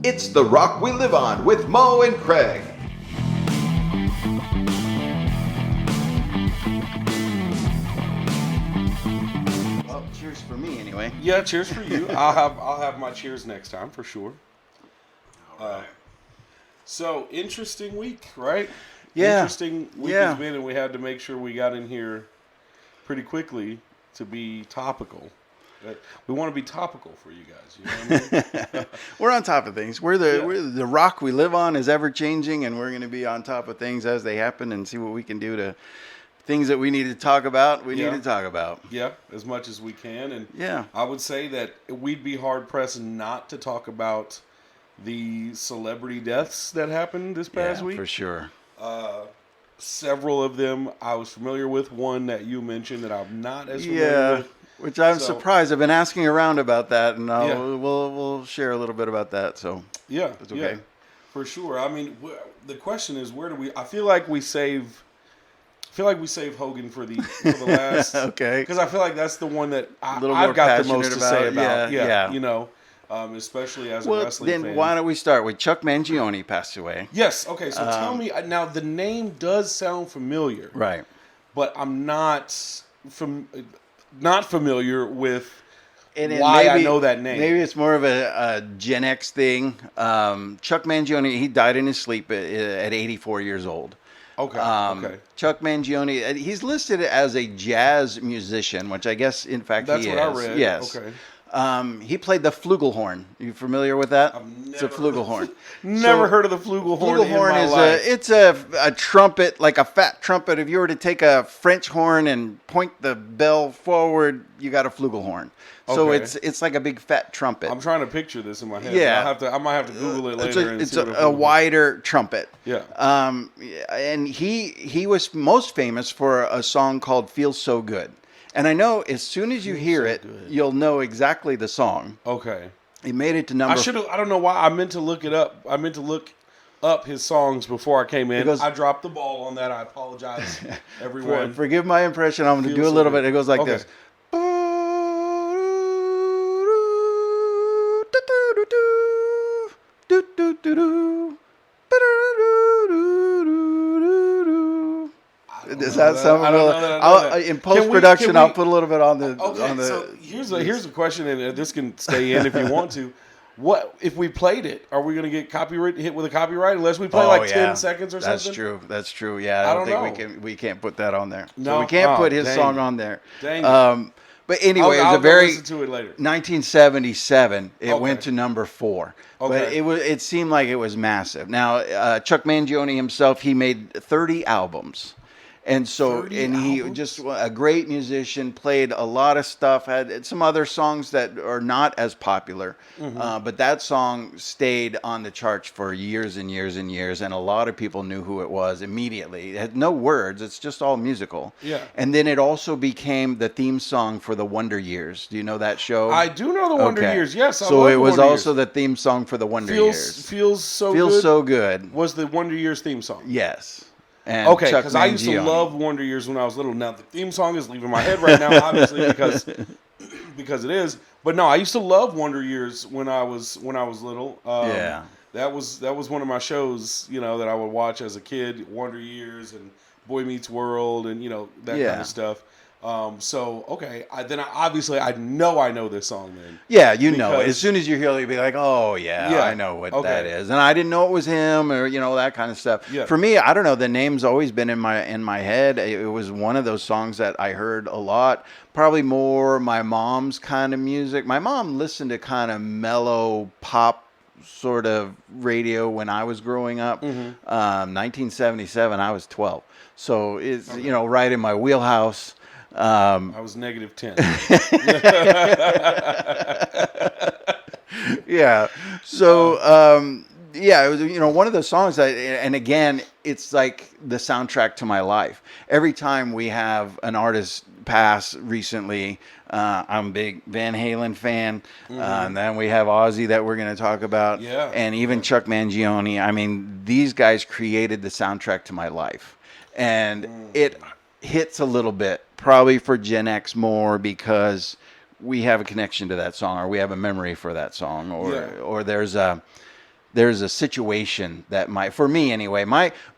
It's The Rock We Live On with Mo and Craig. Well, cheers for me anyway. Yeah, cheers for you. I'll have my cheers next time for sure. All right. So interesting week, right? Yeah. Interesting week has been, and we had to make sure we got in here pretty quickly to be topical. We want to be topical for you guys. You know what I mean? We're on top of things. We're the rock we live on is ever changing, and we're going to be on top of things as they happen and see what we can do to things that we need to talk about. We need to talk about. Yeah, as much as we can. And yeah, I would say that we'd be hard pressed not to talk about the celebrity deaths that happened this past week. For sure. Several of them I was familiar with. One that you mentioned that I'm not as familiar with. Which I'm surprised. I've been asking around about that, and we'll share a little bit about that. So it's okay. Yeah, for sure. I mean, the question is, where do we? I feel like we save Hogan for the last. Okay. Because I feel like that's the one that I've got the most to say about. Yeah. You know, especially as a wrestling fan. Then why don't we start with Chuck Mangione passed away? Yes. Okay. So tell me now. The name does sound familiar, right? But I'm not familiar with why I know that name. Maybe it's more of a Gen X thing. Chuck Mangione, he died in his sleep at 84 years old. Okay. Okay. Chuck Mangione, he's listed as a jazz musician, which I guess, in fact, that's he what is. I read. Yes. Okay. He played the flugelhorn. You familiar with that? It's a flugelhorn. Never heard of the flugelhorn in my life. It's a trumpet, like a fat trumpet. If you were to take a French horn and point the bell forward, you got a flugelhorn. So it's like a big fat trumpet. I'm trying to picture this in my head. Yeah. I might have to Google it later. It's a wider trumpet. Yeah. And he was most famous for a song called "Feels So Good." And I know as soon as you hear it, you'll know exactly the song. Okay. He made it to number. I don't know why. I meant to look it up. I meant to look up his songs before I came in. I dropped the ball on that. I apologize, everyone. Forgive my impression. I'm going to do a little bit. It goes like this. Does that sound familiar? In post-production, I'll put a little bit on the. Okay, so here's a question, and this can stay in if you want to. What if we played it? Are we going to get hit with a copyright unless we play 10 seconds or something? That's true. Yeah, I don't think we can't put that on there. No, so we can't put his song on there. Dang it. But anyway, I'll it was a very listen to it later. 1977. It went to number 4. Okay. But it seemed like it was massive. Now, Chuck Mangione himself, he made 30 albums. And so, he just a great musician, played a lot of stuff, had some other songs that are not as popular. Mm-hmm. But that song stayed on the charts for years and years and years. And a lot of people knew who it was immediately. It had no words. It's just all musical. Yeah. And then it also became the theme song for the Wonder Years. Do you know that show? I do know the Wonder Years. Yes. So it was also the theme song for the Wonder Years. Feels so good. Was the Wonder Years theme song? Yes. And okay, because I used to love Wonder Years when I was little. Now the theme song is leaving my head right now, obviously because it is. But no, I used to love Wonder Years when I was little. That was one of my shows, that I would watch as a kid. Wonder Years and Boy Meets World and that kind of stuff. I know this song then. Yeah, know it. As soon as you hear it, you'll be like, oh, yeah, I know what that is. And I didn't know it was him or, that kind of stuff. Yeah. For me, I don't know, the name's always been in my head. It was one of those songs that I heard a lot. Probably more my mom's kind of music. My mom listened to kind of mellow pop sort of radio when I was growing up. Mm-hmm. 1977, I was 12. So it's, right in my wheelhouse. I was -10. Yeah. So, it was, one of those songs and again, it's like the soundtrack to my life. Every time we have an artist pass recently, I'm a big Van Halen fan. Mm-hmm. And then we have Ozzy that we're going to talk about. Yeah. And even Chuck Mangione. I mean, these guys created the soundtrack to my life. And it hits a little bit, probably for Gen X more because we have a connection to that song or we have a memory for that song or there's there's a situation that for me anyway,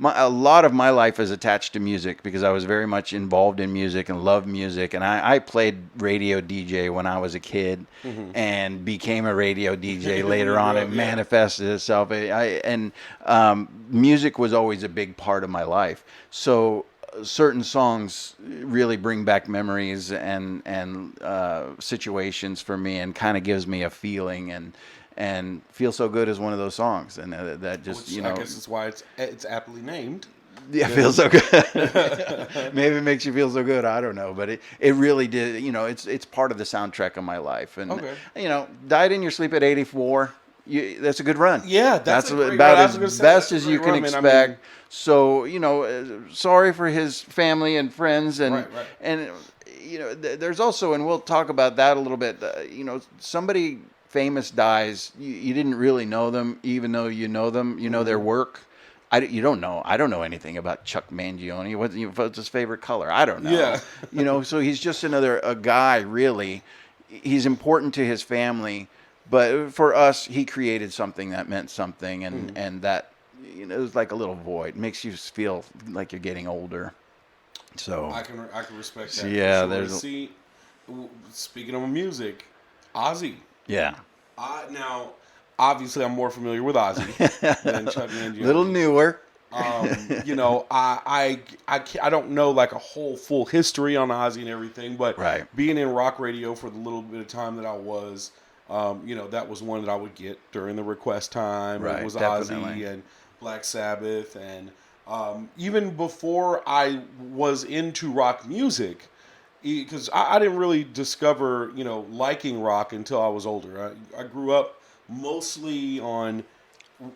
a lot of my life is attached to music because I was very much involved in music and loved music. And I played radio DJ when I was a kid and became a radio DJ later on. It manifested itself. Music was always a big part of my life. So certain songs really bring back memories and situations for me, and kind of gives me a feeling, and Feel So Good is one of those songs, and that just, I guess that's why it's aptly named. Yeah, Feel So Good. Maybe it makes you feel so good. I don't know, but it really did. It's part of the soundtrack of my life, and Died in Your Sleep at 84. That's a good run. Yeah, that's about as best as you can expect. So sorry for his family and friends, and and there's also, and we'll talk about that a little bit. Somebody famous dies, you didn't really know them, even though you know them. You know their work. You don't know. I don't know anything about Chuck Mangione. What's his favorite color? I don't know. Yeah. So he's just a guy. Really, he's important to his family. But for us, he created something that meant something, and that it was like a little void. It makes you feel like you're getting older. So I can respect that. Yeah, speaking of music, Ozzy. Yeah. Now, obviously, I'm more familiar with Ozzy than Chuck Mangione. Little newer. I don't know like a whole full history on Ozzy and everything, but being in rock radio for the little bit of time that I was. That was one that I would get during the request time. It was definitely. Ozzy and Black Sabbath. And even before I was into rock music, because I didn't really discover, liking rock until I was older. I grew up mostly on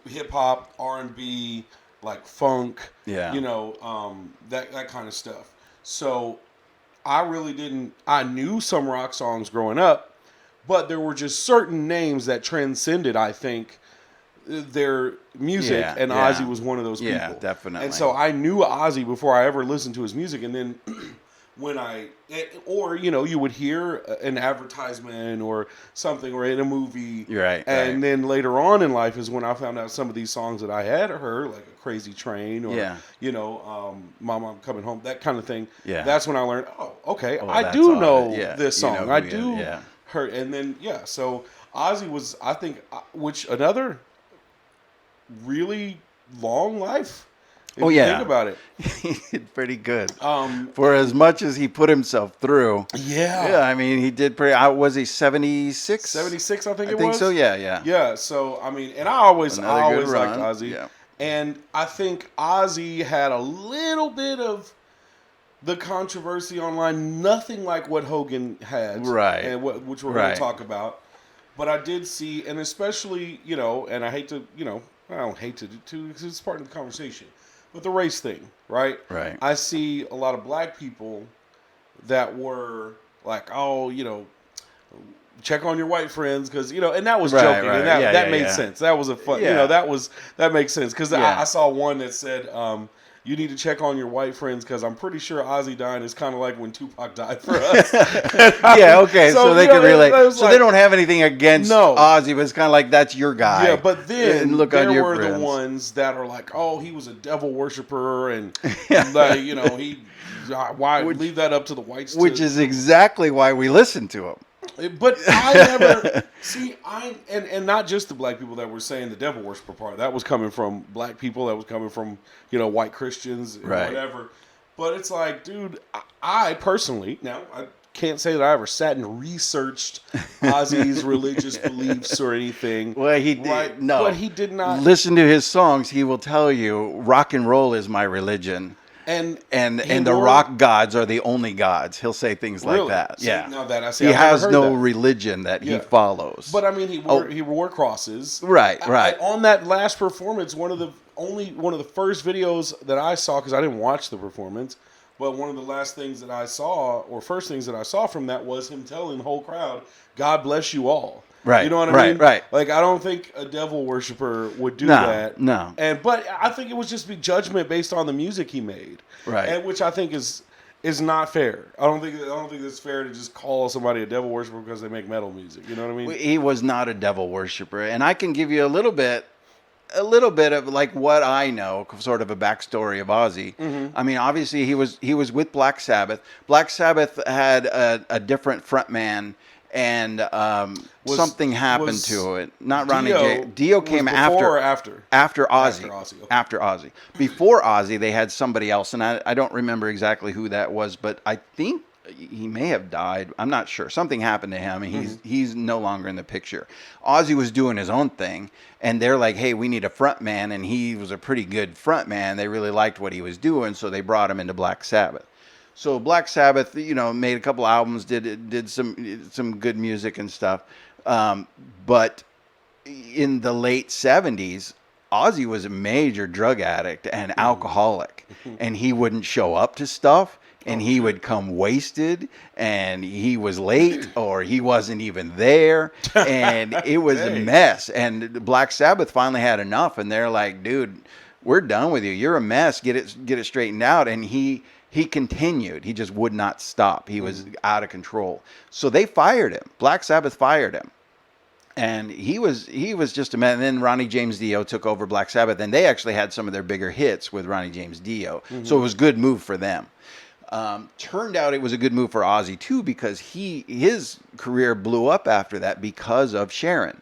hip-hop, R&B, like funk, that kind of stuff. So I knew some rock songs growing up, but there were just certain names that transcended, I think, their music, and Ozzy was one of those people. Yeah, definitely. And so I knew Ozzy before I ever listened to his music, and then you would hear an advertisement or something, or in a movie, and then later on in life is when I found out some of these songs that I had heard, like A Crazy Train, or Mama, I'm Coming Home, that kind of thing. Yeah, that's when I learned. Oh, okay, I do know this song. I do. Her, and then so Ozzy was, I think, which another really long life. If you think about it, he did pretty good. For as much as he put himself through. Yeah, I mean, he did pretty. Was he 76? 76, I think it was. I think so. Yeah. So I mean, and I always liked Ozzy. Yeah. And I think Ozzy had a little bit of the controversy online, nothing like what Hogan had, and which we're going to talk about. But I did see, and especially, and I hate to, I don't hate to do because it's part of the conversation, but the race thing, right? I see a lot of black people that were like, check on your white friends, because and that was joking, and that made sense. That was a fun, that makes sense, because I saw one that said, you need to check on your white friends, because I'm pretty sure Ozzy dying is kind of like when Tupac died for us. So they can relate. So they don't have anything against Ozzy, but it's kind of like, that's your guy. Yeah, but then there were the ones that are like, oh, he was a devil worshiper, and he leave that up to the whites. Which is exactly why we listen to him. But I never and not just the black people that were saying the devil worshiper part. That was coming from black people. That was coming from white Christians and whatever. But it's like, dude, I personally, now I can't say that I ever sat and researched Ozzy's religious beliefs or anything. Well, he did but he did not listen to his songs. He will tell you, rock and roll is my religion. And the rock gods are the only gods. He'll say things like that. See, now that I see, he has no religion that he follows. But I mean, he wore crosses. Right. On that last performance, one of the first videos that I saw, because I didn't watch the performance, but one of the last things that I saw, or first things that I saw from that, was him telling the whole crowd, "God bless you all." Right. You know what I mean? Right. Like, I don't think a devil worshiper would do that. No. But I think it would just be judgment based on the music he made. Right. And which I think is not fair. I don't think it's fair to just call somebody a devil worshiper because they make metal music. You know what I mean? He was not a devil worshiper, and I can give you a little bit a little bit of like what I know, sort of a backstory of Ozzy. I mean, obviously he was with Black Sabbath. Black Sabbath had a different frontman, and something happened to it. Not Ronnie J. Dio came after or after? After Ozzy. After Ozzy. Okay. After Ozzy. Before Ozzy, they had somebody else, and I don't remember exactly who that was, but I think he may have died. I'm not sure. Something happened to him, and he's no longer in the picture. Ozzy was doing his own thing, and they're like, hey, we need a front man, and he was a pretty good front man. They really liked what he was doing, so they brought him into Black Sabbath. So Black Sabbath, made a couple albums, did some good music and stuff. But in the late 70s, Ozzy was a major drug addict and alcoholic, and he wouldn't show up to stuff. And he would come wasted, and he was late, or he wasn't even there, and it was a mess. And Black Sabbath finally had enough, and they're like, "Dude, we're done with you. You're a mess. Get it straightened out." And he continued. He just would not stop. He was out of control. So they fired him. Black Sabbath fired him, and he was just a man. And then Ronnie James Dio took over Black Sabbath, and they actually had some of their bigger hits with Ronnie James Dio. So it was a good move for them. Turned out it was a good move for Ozzy too, because his career blew up after that because of Sharon.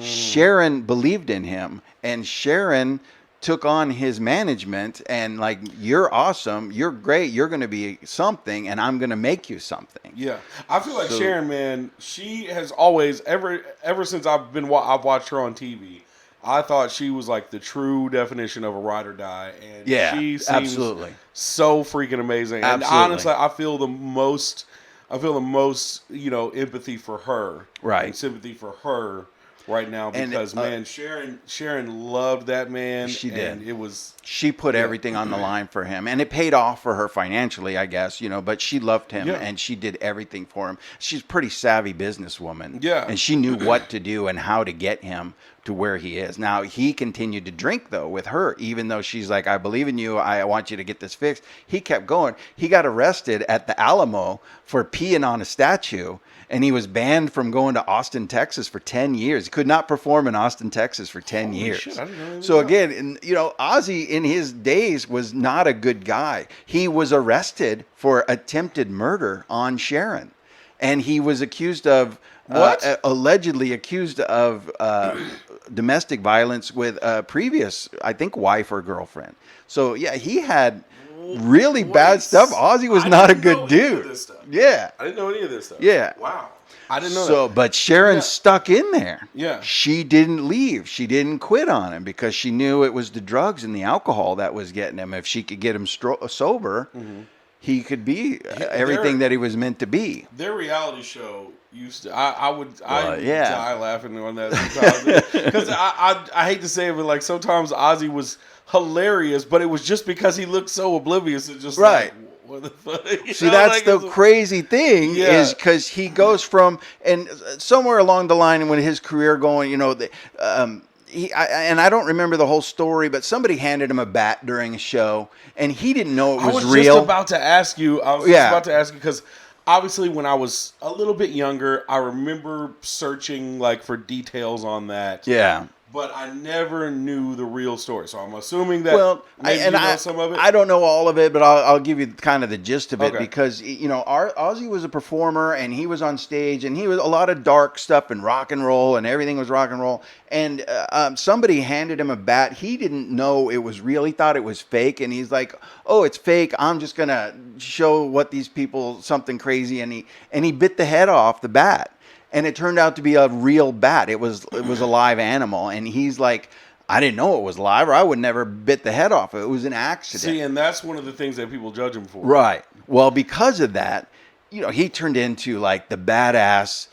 Sharon believed in him, and Sharon took on his management and like, you're awesome, you're great, you're going to be something, and I'm going to make you something. Yeah, I feel like Sharon, man, she has always ever since I've watched her on TV. I thought she was like the true definition of a ride or die, and she seems absolutely so freaking amazing. Absolutely. And honestly, I feel the most, empathy for her, right, and sympathy for her right now, because man, Sharon loved that man. She did. And she put everything on the line for him, and it paid off for her financially, I guess, but she loved him, and she did everything for him. She's a pretty savvy businesswoman, and she knew what to do and how to get him to where he is. Now, he continued to drink, though, with her, even though she's like, I believe in you, I want you to get this fixed. He kept going. He got arrested at the Alamo for peeing on a statue, and he was banned from going to Austin, Texas for 10 years. He could not perform in Austin, Texas for 10 years. Shit, I didn't know so again, Ozzy in his days was not a good guy. He was arrested for attempted murder on Sharon, and he was accused of allegedly accused of domestic violence with a previous, I think, wife or girlfriend. So yeah, he had really bad stuff. Ozzy was not a good dude. Yeah, I didn't know any of this stuff. Yeah, wow, I didn't know that. But Sharon stuck in there. Yeah, she didn't leave. She didn't quit on him because she knew it was the drugs and the alcohol that was getting him. If she could get him sober, he could be everything that he was meant to be. Their reality show used to. I would die laughing on that sometimes, because I hate to say it, but like sometimes Ozzy was hilarious, but it was just because he looked so oblivious and just like, what the fuck? See, that's the crazy thing, is because he goes from, and somewhere along the line when his career going, I don't remember the whole story, but somebody handed him a bat during a show, and he didn't know it was real. I was just about to ask you because obviously when I was a little bit younger, I remember searching like for details on that. Yeah. But I never knew the real story, so I'm assuming that maybe you know some of it. I don't know all of it, but I'll give you kind of the gist of it, because Ozzy was a performer, and he was on stage, and he was a lot of dark stuff and rock and roll, and everything was rock and roll. And somebody handed him a bat. He didn't know it was real. He thought it was fake, and he's like, "Oh, it's fake. I'm just gonna show what these people something crazy," and he bit the head off the bat. And it turned out to be a real bat. It was a live animal. And he's like, I didn't know it was live, or I would never bit the head off. It was an accident. See, and that's one of the things that people judge him for. Right. Well, because of that, he turned into like the badass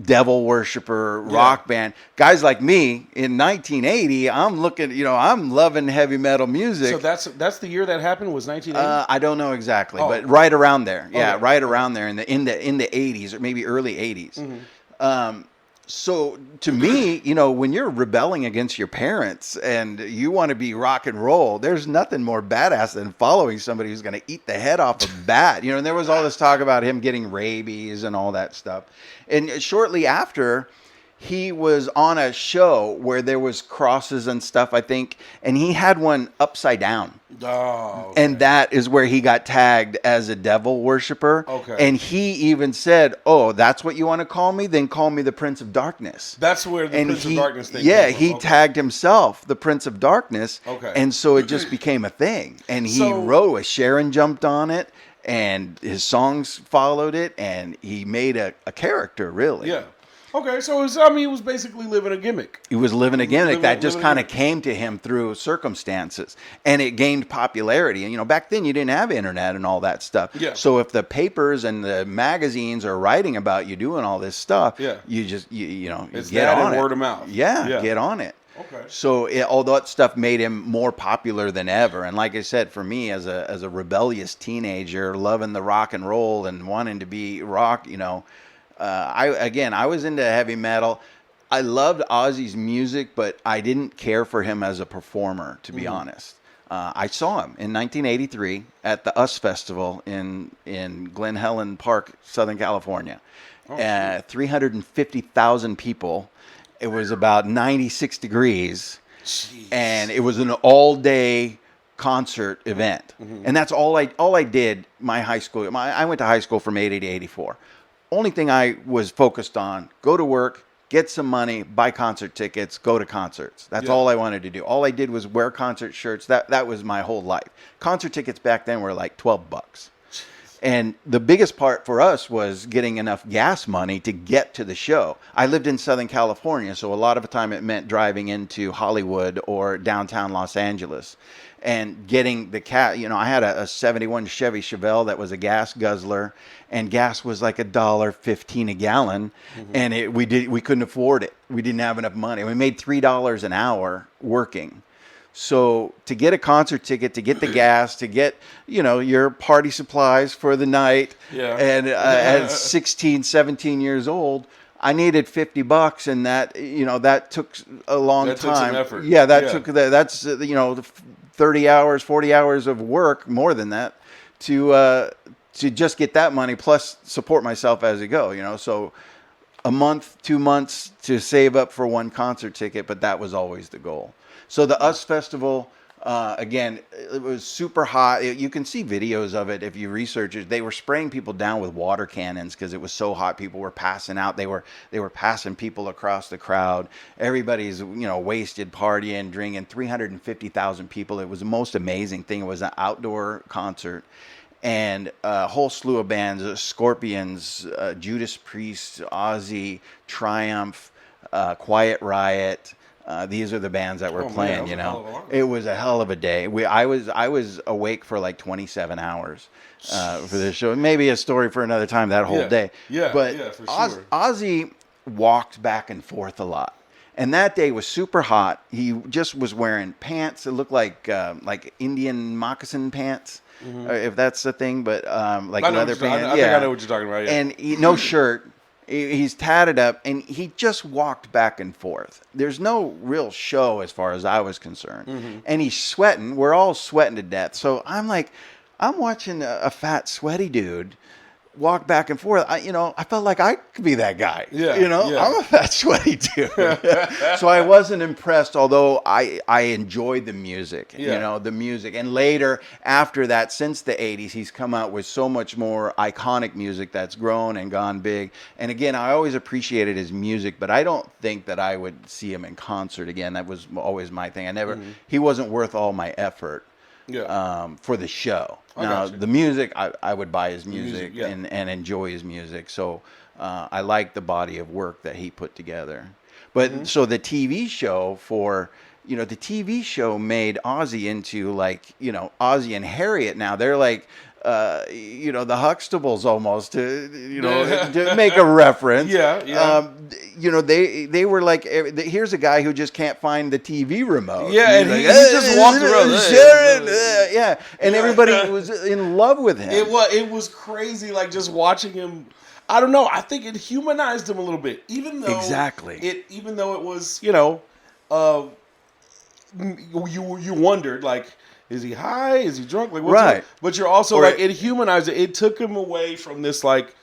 devil worshiper rock band. Guys like me in 1980, I'm looking, I'm loving heavy metal music. So that's the year that happened, was 1980? I don't know exactly, but right around there. Yeah, right around there in the 80s, or maybe early 80s. Mm-hmm. So to me, when you're rebelling against your parents and you want to be rock and roll, there's nothing more badass than following somebody who's going to eat the head off a bat. And there was all this talk about him getting rabies and all that stuff. And shortly after, he was on a show where there was crosses and stuff, I think, and he had one upside down. Oh, okay. And that is where he got tagged as a devil worshiper. Okay. And he even said, "Oh, that's what you want to call me? Then call me the Prince of Darkness." That's where the Prince of Darkness thing Yeah, came from. he tagged himself the Prince of Darkness. Okay. And so it just became a thing. And he wrote it. Sharon jumped on it, and his songs followed it, and he made a character, really. Yeah. Okay, so he was basically living a gimmick. He was living a gimmick that just kind of came to him through circumstances, and it gained popularity. And back then you didn't have internet and all that stuff. Yeah. So if the papers and the magazines are writing about you doing all this stuff, you just you it's get that on and it. Word of mouth. Yeah, get on it. Okay. So all that stuff made him more popular than ever. And like I said, for me as a rebellious teenager, loving the rock and roll and wanting to be rock, I was into heavy metal. I loved Ozzy's music, but I didn't care for him as a performer, to be honest. I saw him in 1983 at the US Festival in Glen Helen Park, Southern California. 350,000 people. It was about 96 degrees. Jeez. And it was an all-day concert event. And that's all I did my high school. I went to high school from 80 to 84. Only thing I was focused on, go to work, get some money, buy concert tickets, go to concerts. That's all I wanted to do. All I did was wear concert shirts. That was my whole life. Concert tickets back then were like $12. And the biggest part for us was getting enough gas money to get to the show. I lived in Southern California, so a lot of the time it meant driving into Hollywood or downtown Los Angeles. And getting the I had a 71 Chevy Chevelle that was a gas guzzler, and gas was like $1.15 a gallon, and we couldn't afford it. We didn't have enough money. We made $3 an hour working. So to get a concert ticket, to get the gas, to get your party supplies for the night, and at 16, 17 years old, I needed $50, and that took a long time. Took some effort. Yeah, that's 30 hours, 40 hours of work, more than that, to just get that money plus support myself as I go. So a month, 2 months to save up for one concert ticket, but that was always the goal. So the US Festival, again, it was super hot. You can see videos of it if you research it. They were spraying people down with water cannons because it was so hot. People were passing out. They were passing people across the crowd. Everybody's wasted, partying, drinking. 350,000 people. It was the most amazing thing. It was an outdoor concert. And a whole slew of bands: Scorpions, Judas Priest, Ozzy, Triumph, Quiet Riot. These are the bands that were playing. It was a hell of a day. I was awake for like 27 hours for this show. Maybe a story for another time. That whole day. But for sure. Ozzy walked back and forth a lot. And that day was super hot. He just was wearing pants. It looked like Indian moccasin pants, if that's the thing. But like leather pants. I think I know what you're talking about. Yeah. And no shirt. He's tatted up, and he just walked back and forth. There's no real show as far as I was concerned. And he's sweating. We're all sweating to death. So I'm watching a fat, sweaty dude walk back and forth. I felt like I could be that guy. I'm a fat, sweaty dude. So I wasn't impressed, although I enjoyed the music, the music. And later, after that, since the 80s, he's come out with so much more iconic music that's grown and gone big. And again, I always appreciated his music, but I don't think that I would see him in concert again. That was always my thing. He wasn't worth all my effort. For the show. Now, the music, I would buy his music and enjoy his music. So I like the body of work that he put together. But so the TV show the TV show made Ozzy into Ozzy and Harriet now. They're like, the Huxtables almost to make a reference. They were like, here's a guy who just can't find the TV remote. Yeah, and he just walked around. Sharon, and everybody was in love with him. It was crazy, like just watching him. I don't know. I think it humanized him a little bit, even though it was you wondered like. Is he high? Is he drunk? Like what's right? But you're also it humanized it. It took him away from this like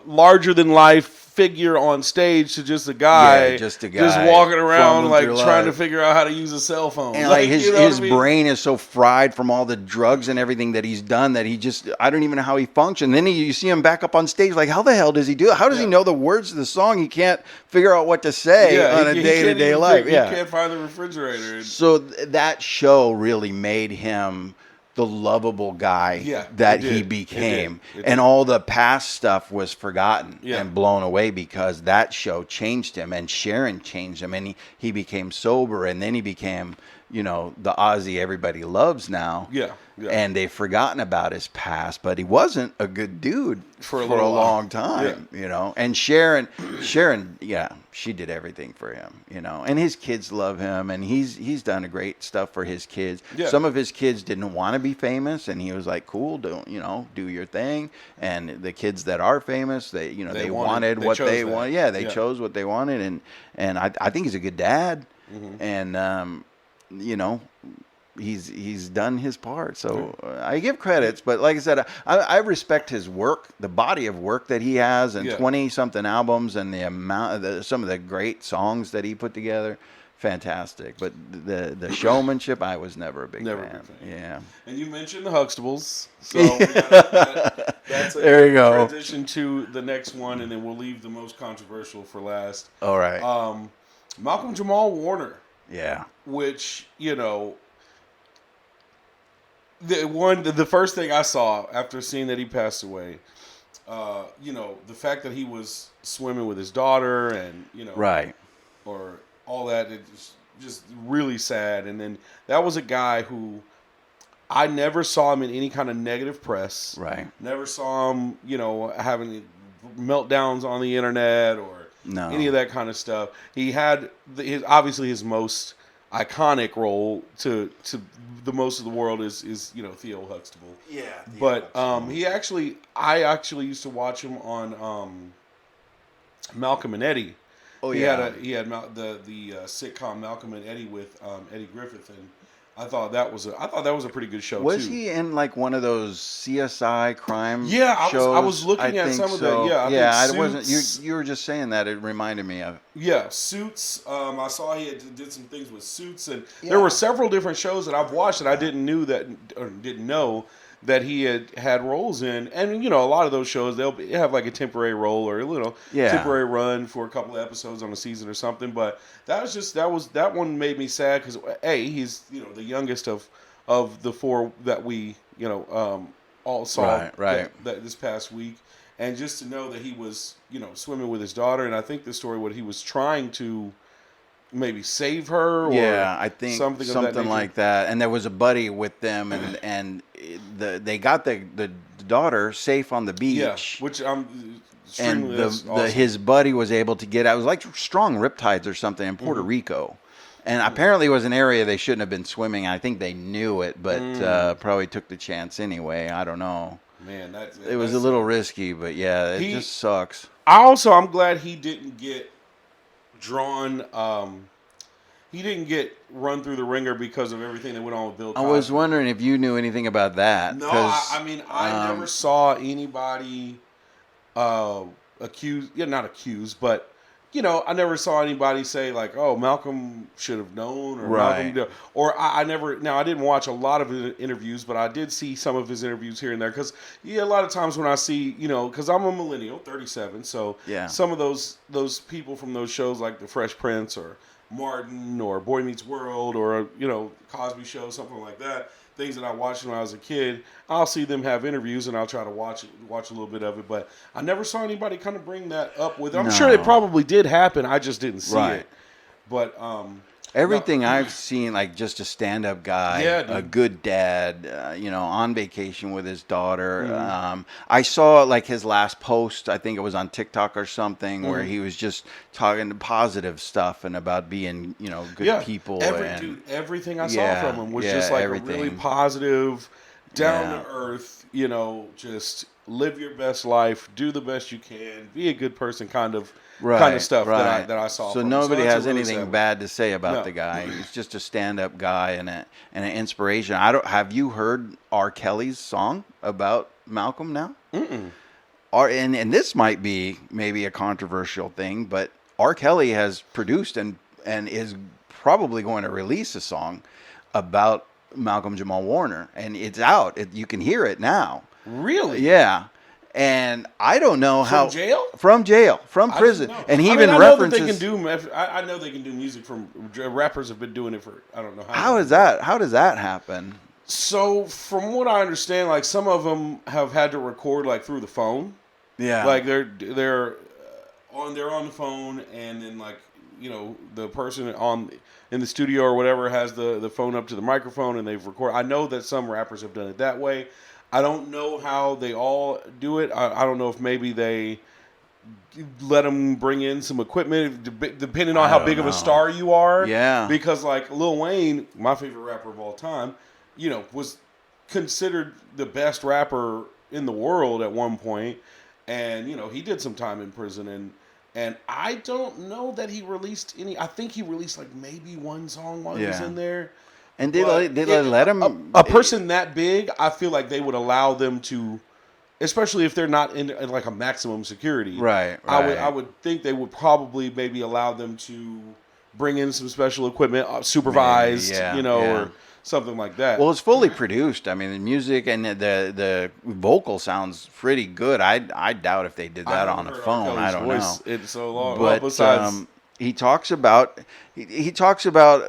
larger than life figure on stage to just a guy, just walking around like trying to life. figure out how to use a cell phone. And like his brain is so fried from all the drugs and everything that he's done that I don't even know how he functions. Then you see him back up on stage, like how the hell does he do it? How does he know the words of the song? He can't figure out what to say on a day-to-day life. He can't find the refrigerator. So that show really made him the lovable guy that he became. It did. And all the past stuff was forgotten and blown away because that show changed him, and Sharon changed him, and he became sober, and then he became, the Ozzy everybody loves now. Yeah. And they've forgotten about his past, but he wasn't a good dude for a long time, And Sharon, she did everything for him, and his kids love him, and he's done great stuff for his kids. Yeah. Some of his kids didn't want to be famous, and he was like, cool, do your thing. And the kids that are famous, they wanted what they wanted. Yeah, they chose what they wanted, and I think he's a good dad. Mm-hmm. And he's done his part, so I give credits. But like I said, I respect his work, the body of work that he has, and 20-something albums, and the amount, some of the great songs that he put together. Fantastic. But the showmanship, I was never a big fan. Yeah. And you mentioned the Huxtables, so that's there you go. Transition to the next one, and then we'll leave the most controversial for last. All right. Malcolm-Jamal Warner. Yeah. Which, the first thing I saw after seeing that he passed away, the fact that he was swimming with his daughter and, right. or all that, it's just really sad. And then that was a guy who I never saw him in any kind of negative press. Right. Never saw him, having meltdowns on the internet or any of that kind of stuff. He had obviously his most iconic role to the most of the world is Theo Huxtable. Yeah. But I actually used to watch him on Malcolm and Eddie. Oh yeah. He had the sitcom Malcolm and Eddie with Eddie Griffith, and I thought that was a pretty good show. Was he in like one of those CSI crime shows? I was looking at some of that. Yeah, I wasn't. You were just saying that. It reminded me of. Yeah, Suits. I saw he did some things with Suits, and there were several different shows that I've watched that I didn't know that he had roles in. And a lot of those shows they'll have like a temporary role or a temporary run for a couple of episodes on a season or something. But that one made me sad because he's the youngest of the four that we all saw that this past week. And just to know that he was, swimming with his daughter, and I think the story what he was trying to maybe save her, or I think something like that. And there was a buddy with them, and they got the daughter safe on the beach, which his buddy was able to get out. It was like strong riptides or something in Puerto Rico. And apparently it was an area they shouldn't have been swimming. I think they knew it, but probably took the chance anyway. I don't know. Man, it was a little risky, but it just sucks. I'm glad he didn't get drawn. He didn't get run through the ringer because of everything that went on with Bill Cosby. I was wondering if you knew anything about that. No, I never saw anybody accused. Yeah, not accused, but I never saw anybody say like, "Oh, Malcolm should have known," or Malcolm, or I never. Now, I didn't watch a lot of his interviews, but I did see some of his interviews here and there. Because a lot of times when I see, because I'm a millennial, 37, so some of those people from those shows like The Fresh Prince or Martin or Boy Meets World or Cosby Show, something like that. Things that I watched when I was a kid, I'll see them have interviews and I'll try to watch a little bit of it. But I never saw anybody kind of bring that up with. I'm sure it probably did happen. I just didn't see it. But everything I've seen, like just a stand-up guy, a good dad, on vacation with his daughter. Mm-hmm. I saw like his last post. I think it was on TikTok or something, where he was just talking positive stuff and about being, good people. Everything I saw from him was just like everything. A really positive, down to earth. Just live your best life, do the best you can, be a good person, kind of stuff that I saw. So nobody has anything bad to say about the guy. He's just a stand-up guy and an inspiration. Have you heard R. Kelly's song about Malcolm now? Mm-mm. and this might be maybe a controversial thing, but R. Kelly has produced and is probably going to release a song about Malcolm-Jamal Warner, and it's out. You can hear it now. Really? Yeah. And I don't know how from jail, from prison, and he even I references. Know that they can do. I know they can do music from rappers have been doing it for I don't know how does that happen? So from what I understand, like some of them have had to record like through the phone. Yeah, like they're on the phone, and then like the person in the studio or whatever has the phone up to the microphone, and they've recorded. I know that some rappers have done it that way. I don't know how they all do it. I don't know if maybe they let them bring in some equipment, depending on how big of a star you are. Yeah. Because like Lil Wayne, my favorite rapper of all time, was considered the best rapper in the world at one point, and he did some time in prison, and I don't know that he released any. I think he released like maybe one song while he was in there. And did they let him? A person that big, I feel like they would allow them to, especially if they're not in like a maximum security. Right. I would think they would probably maybe allow them to bring in some special equipment, supervised, or something like that. Well, it's fully produced. I mean, the music and the vocal sounds pretty good. I doubt if they did that on a phone. I don't know. It's so long. But well, besides. He talks about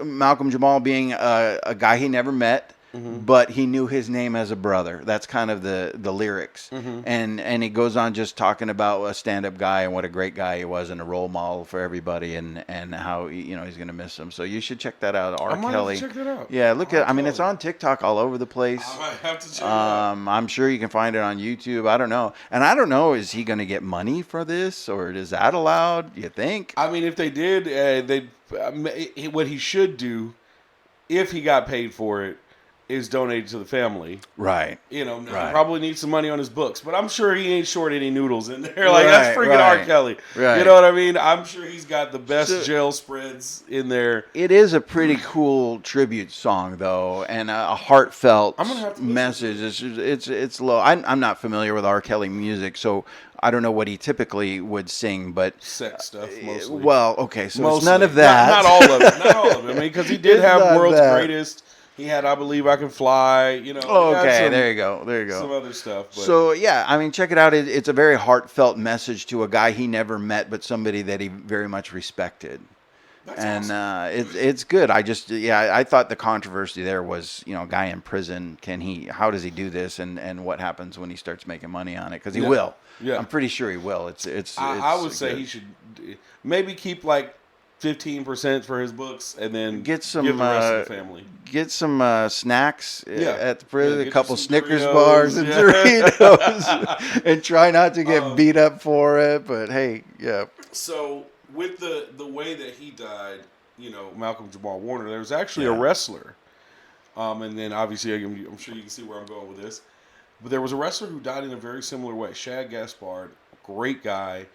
Malcolm-Jamal being a guy he never met, but he knew his name as a brother. That's kind of the lyrics. And he goes on just talking about a stand-up guy and what a great guy he was and a role model for everybody, and how he's going to miss him. So you should check that out. R. Kelly. Check that out. Yeah, it's on TikTok all over the place. I might have to check it out. I'm sure you can find it on YouTube. I don't know. And I don't know, is he going to get money for this, or is that allowed, you think? I mean, if they did, what he should do, if he got paid for it, is donate to the family. Right. He probably needs some money on his books, but I'm sure he ain't short any noodles in there. Like, that's freaking R. Kelly. Right. You know what I mean? I'm sure he's got the best jail spreads in there. It is a pretty cool tribute song, though, and a heartfelt message. It's low. I'm not familiar with R. Kelly music, so I don't know what he typically would sing, but sex stuff mostly. Well, okay, so it's none of that. Not all of it. Not all of it. I mean, because he did have World's Greatest. He had I Believe I Can Fly, Okay, there you go. Some other stuff. But. So, yeah, I mean, check it out. It's a very heartfelt message to a guy he never met, but somebody that he very much respected. That's awesome. It's good. I thought the controversy there was, a guy in prison. How does he do this, and what happens when he starts making money on it? Because he will. Yeah. I'm pretty sure he will. I would say he should maybe keep like 15% for his books, and then give the rest of the family. Get some snacks at the prison, a couple Snickers bars and Doritos, and try not to get beat up for it. But hey, yeah. So with the way that he died, Malcolm-Jamal Warner, there was actually a wrestler, and then obviously I'm sure you can see where I'm going with this. But there was a wrestler who died in a very similar way. Shad Gaspard, great guy.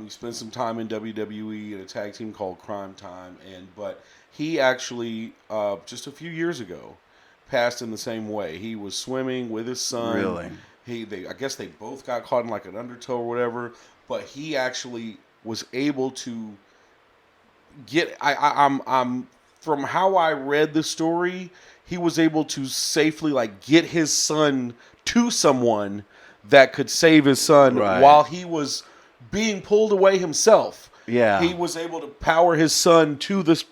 He spent some time in WWE in a tag team called Crime Time, but he actually just a few years ago passed in the same way. He was swimming with his son. Really? I guess they both got caught in like an undertow or whatever, but he actually was able to get. I'm from how I read the story, he was able to safely get his son to someone that could save his son while he was being pulled away himself. Yeah, he was able to power his son to the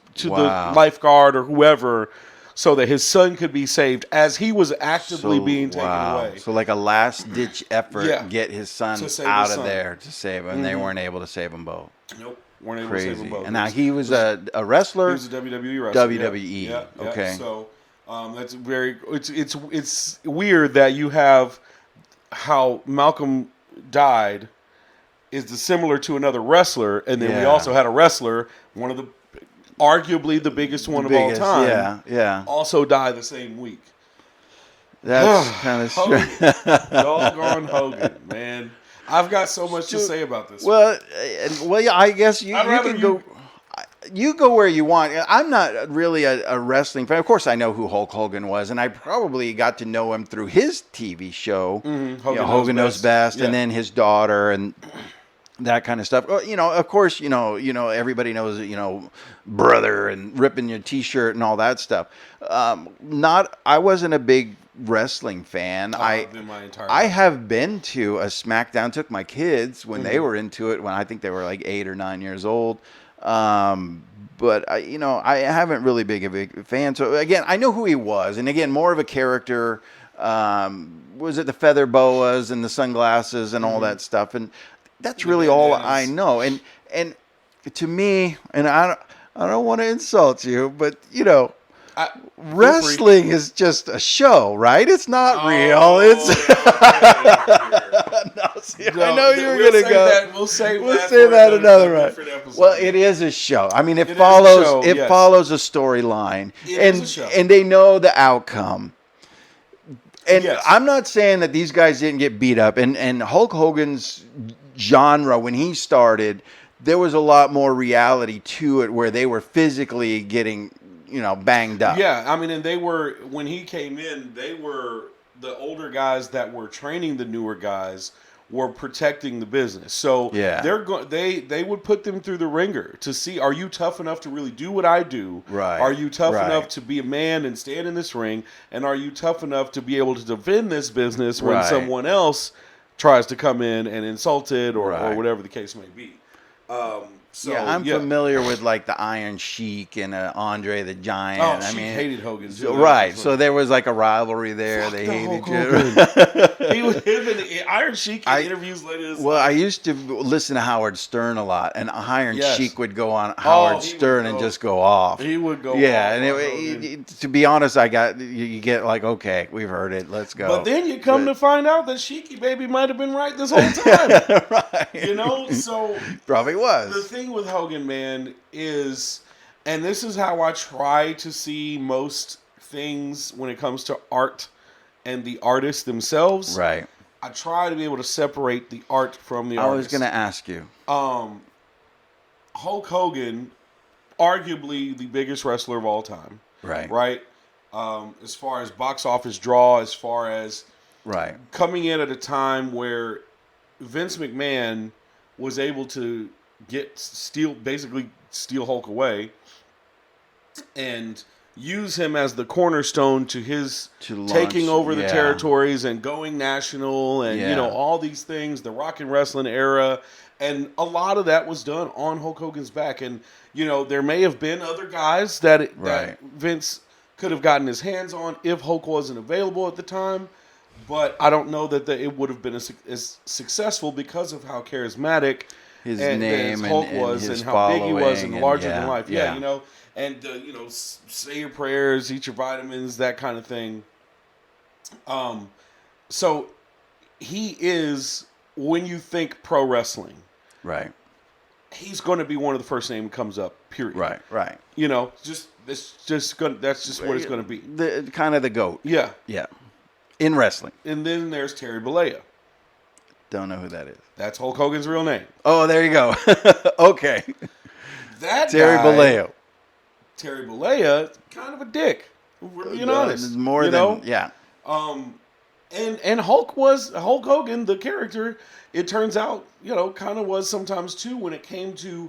lifeguard or whoever, so that his son could be saved as he was actively being taken away. So like a last ditch effort, get his son out of there to save him. And they weren't able to save them both. Nope, weren't able to save them both. And now he was a wrestler. He was a WWE wrestler. WWE. Yeah. Okay. So that's very. It's weird that you have how Malcolm died. Is similar to another wrestler, and then we also had a wrestler, one of the arguably the biggest one of all time. Also died the same week. That's kind of strange. Doggone Hogan, man. I've got so much to say about this. Well, yeah. I guess you can go. you go where you want. I'm not really a wrestling fan. Of course, I know who Hulk Hogan was, and I probably got to know him through his TV show, Hogan Knows Best, and then his daughter and that kind of stuff. Of course, everybody knows, brother and ripping your T-shirt and all that stuff. I wasn't a big wrestling fan. I have been to a SmackDown. Took my kids when they were into it. When I think they were like 8 or 9 years old. But I haven't really been a big fan. So again, I know who he was, and again, more of a character. Was it the feather boas and the sunglasses and all that stuff? And that's really all I know. And to me, and I don't want to insult you, but wrestling is just a show, right? It's not real. It's I know you were gonna go. We'll say that another right. Well, it is a show. I mean, it follows a storyline, and they know the outcome. And I'm not saying that these guys didn't get beat up. And Hulk Hogan's genre, when he started, there was a lot more reality to it, where they were physically getting banged up. Yeah, I mean, and they were, when he came in, they were the older guys that were training the newer guys were protecting the business. So they would put them through the ringer to see, are you tough enough to really do what I do? Right. Are you tough enough to be a man and stand in this ring? And are you tough enough to be able to defend this business when someone else tries to come in and insult it or whatever the case may be? I'm familiar with like the Iron Sheik and Andre the Giant. Oh, Sheik hated Hogan too. Right, so there was like a rivalry there. They hated each other. He was Iron Sheik in interviews later. Well, I used to listen to Howard Stern a lot, and Iron Sheik would go on Howard Stern and just go off. He would go. Yeah, off. And to be honest, you get like, okay, we've heard it, let's go. But then you come to find out that Sheiky Baby might have been right this whole time. Right. So probably was. The thing with Hogan, man, is, and this is how I try to see most things when it comes to art and the artists themselves. Right. I try to be able to separate the art from the artist. I was going to ask you. Hulk Hogan, arguably the biggest wrestler of all time. Right. Right. As far as box office draw, as far as coming in at a time where Vince McMahon was able to basically steal Hulk away and use him as the cornerstone to his taking over the territories and going national and all these things, the rock and wrestling era, and a lot of that was done on Hulk Hogan's back. And there may have been other guys that Vince could have gotten his hands on if Hulk wasn't available at the time, but I don't know that it would have been as successful because of how charismatic his name Hulk was and how big he was and larger than life. Yeah. And say your prayers, eat your vitamins, that kind of thing. So he is, when you think pro wrestling, right, he's going to be one of the first names that comes up. Period. Right. That's just what it's going to be. The kind of the GOAT. Yeah. In wrestling. And then there's Terry Bollea. Don't know who that is. That's Hulk Hogan's real name. Oh, there you go. Okay. That Terry Bollea. Terry Bollea, kind of a dick. Being honest. More than And Hulk Hogan, the character, it turns out, kind of was sometimes too when it came to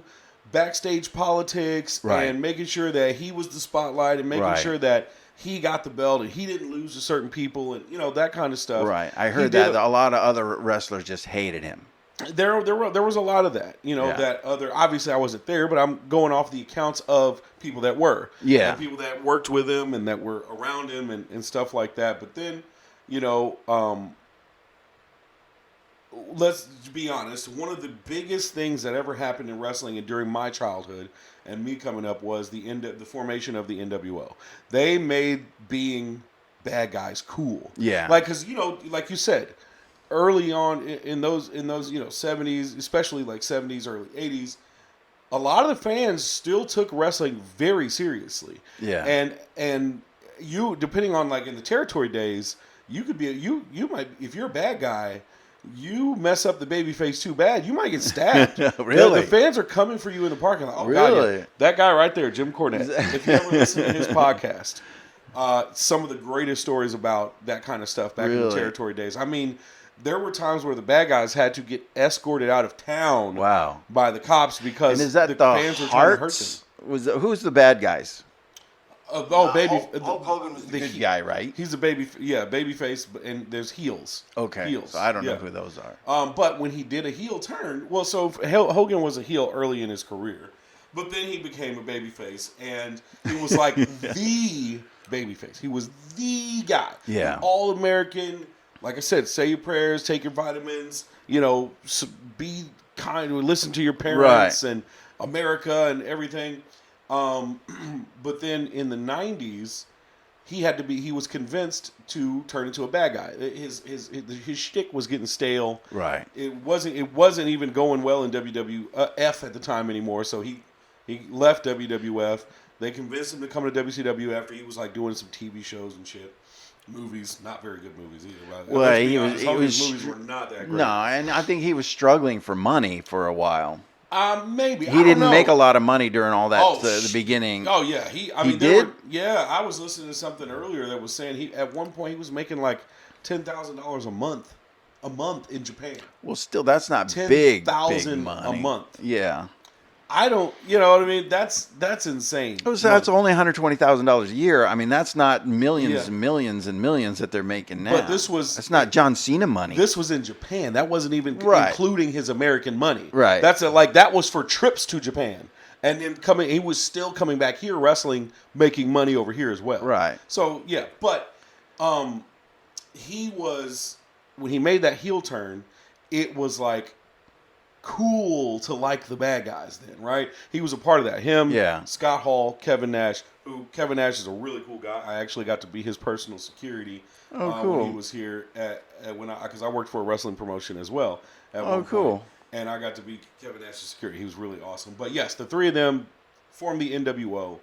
backstage politics and making sure that he was the spotlight and making sure that he got the belt and he didn't lose to certain people and that kind of stuff. Right. I heard that a lot of other wrestlers just hated him. There was a lot of that, that other, obviously I wasn't there, but I'm going off the accounts of people that were. Yeah. And people that worked with him and that were around him and stuff like that. But then, let's be honest, one of the biggest things that ever happened in wrestling and during my childhood and me coming up was the formation of the NWO. They made being bad guys cool. Yeah. Like, because, like you said, early on in those 70s, especially like 70s, early 80s, a lot of the fans still took wrestling very seriously. Yeah. And you, depending on like in the territory days, you could be you might, if you're a bad guy, you mess up the babyface too bad, you might get stabbed. Really? The fans are coming for you in the parking lot. Oh, really? God, yeah. That guy right there, Jim Cornette. If you ever listen to his podcast, some of the greatest stories about that kind of stuff back in the territory days. I mean, there were times where the bad guys had to get escorted out of town by the cops because and is that the fans were trying to hurt them. Who's the bad guys? Hulk Hogan was the good guy, right? He's a baby face, and there's heels. Okay, heels. So I don't know who those are. But when he did a heel turn, so Hogan was a heel early in his career, but then he became a baby face, and he was like the baby face. He was the guy. Yeah. All American. Like I said, say your prayers, take your vitamins. Be kind, listen to your parents, and America and everything. But then in the 90s, he was convinced to turn into a bad guy. His shtick was getting stale. Right. It wasn't even going well in WWF at the time anymore. So he left WWF. They convinced him to come to WCW after he was like doing some TV shows and shit. Movies, not very good movies either. Right? Well, his movies were not that great. No, and I think he was struggling for money for a while. Maybe he didn't make a lot of money during all that the beginning. Oh yeah, he did. I was listening to something earlier that was saying at one point he was making like $10,000 a month in Japan. Well, still that's not big money. a month. Yeah. I don't, you know what I mean? That's insane. That's only $120,000 a year. I mean, that's not millions and millions and millions that they're making now. But that's not John Cena money. This was in Japan. That wasn't even including his American money. Right. That was for trips to Japan. And then he was still coming back here wrestling, making money over here as well. Right. So, yeah, but he was, when he made that heel turn, it was like, cool to like the bad guys then, right? He was a part of that. Him, Scott Hall, Kevin Nash, Kevin Nash is a really cool guy. I actually got to be his personal security when he was here because I worked for a wrestling promotion as well. Cool. And I got to be Kevin Nash's security. He was really awesome. But yes, the three of them formed the NWO,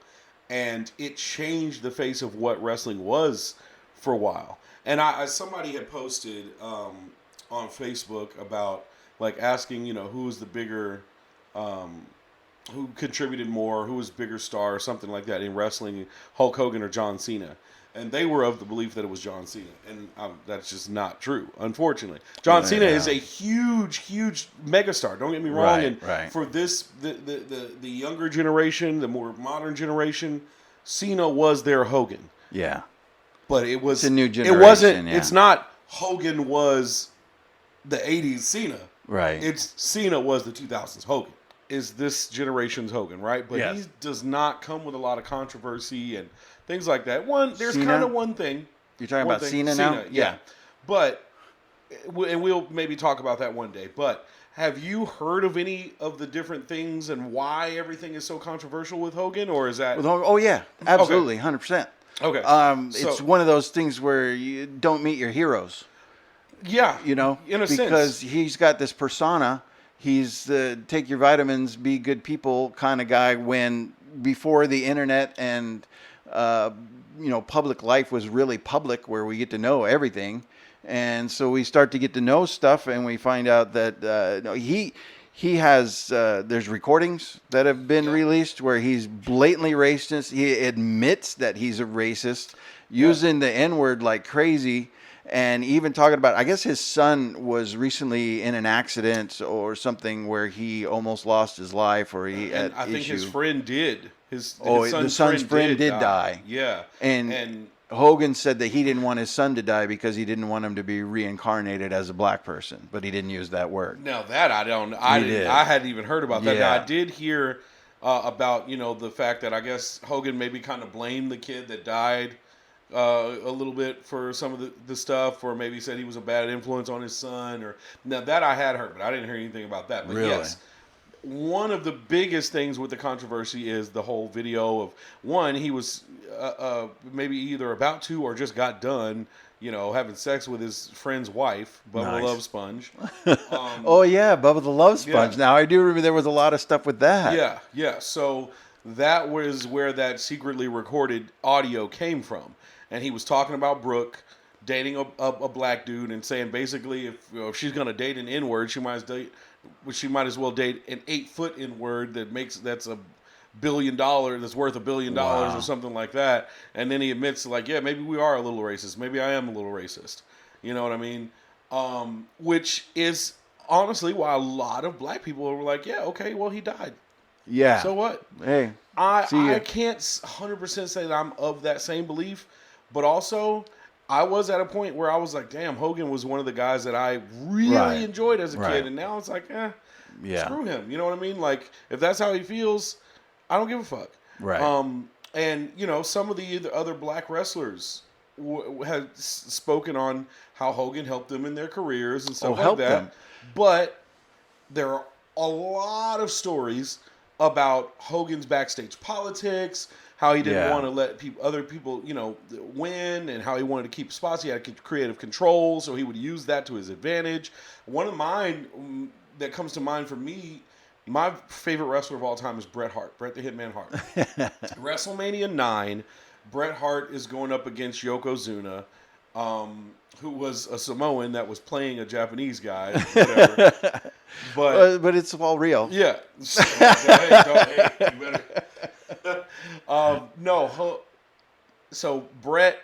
and it changed the face of what wrestling was for a while. And somebody had posted on Facebook about like asking, who's the bigger, who contributed more, who was bigger star, or something like that in wrestling, Hulk Hogan or John Cena. And they were of the belief that it was John Cena. And that's just not true, unfortunately. John Cena is a huge, huge megastar. Don't get me wrong. For this, the younger generation, the more modern generation, Cena was their Hogan. Yeah. But it was... It's a new generation, It's not Hogan was the 80s Cena. Right. It's Cena was the 2000s Hogan. Is this generation's Hogan, right? But he does not come with a lot of controversy and things like that. There's kind of one thing. You're talking about Cena now? Yeah. But, and we'll maybe talk about that one day. But have you heard of any of the different things and why everything is so controversial with Hogan? Or is that... Oh, yeah. Absolutely. 100%. Okay. It's one of those things where you don't meet your heroes. Yeah, in a sense, because he's got this persona. He's the take your vitamins, be good people kind of guy. When before the internet and public life was really public, where we get to know everything, and so we start to get to know stuff, and we find out that he has there's recordings that have been released where he's blatantly racist. He admits that he's a racist, using the N-word like crazy. And even talking about, I guess his son was recently in an accident or something where he almost lost his life, or I think his friend did. His son's friend did die. Yeah, and Hogan said that he didn't want his son to die because he didn't want him to be reincarnated as a black person, but he didn't use that word. Now that I hadn't even heard about that. Yeah. Now I did hear about the fact that I guess Hogan maybe kind of blamed the kid that died. A little bit for some of the stuff, or maybe said he was a bad influence on his son. Or now that I had heard, but I didn't hear anything about that. But yes, one of the biggest things with the controversy is the whole video of he was maybe either about to or just got done, having sex with his friend's wife, Bubba the Love Sponge. Bubba the Love Sponge. Yeah. Now I do remember there was a lot of stuff with that. Yeah. So that was where that secretly recorded audio came from. And he was talking about Brooke dating a black dude and saying basically if she's gonna date an N-word, she might as well date an 8-foot N-word that's $1 billion, that's worth $1 billion or something like that. And then he admits like, yeah, maybe we are a little racist. Maybe I am a little racist. You know what I mean? Which is honestly why a lot of black people were like, yeah, okay, well, he died. Yeah. So what? Hey, I can't 100% say that I'm of that same belief, but also I was at a point where I was like, damn, Hogan was one of the guys that I really enjoyed as a kid, and now it's like, screw him. You know what I mean? Like, if that's how he feels, I don't give a fuck. Right. And you know, some of the other black wrestlers had spoken on how Hogan helped them in their careers and stuff like that. Them. But there are a lot of stories about Hogan's backstage politics, how he didn't want to let other people, you know, win, and how he wanted to keep spots. He had creative control, so he would use that to his advantage. One of mine that comes to mind for me, my favorite wrestler of all time is Bret Hart, Bret the Hitman Hart. WrestleMania 9, Bret Hart is going up against Yokozuna, who was a Samoan that was playing a Japanese guy, whatever. But it's all real. Yeah. Hey, you better. So Bret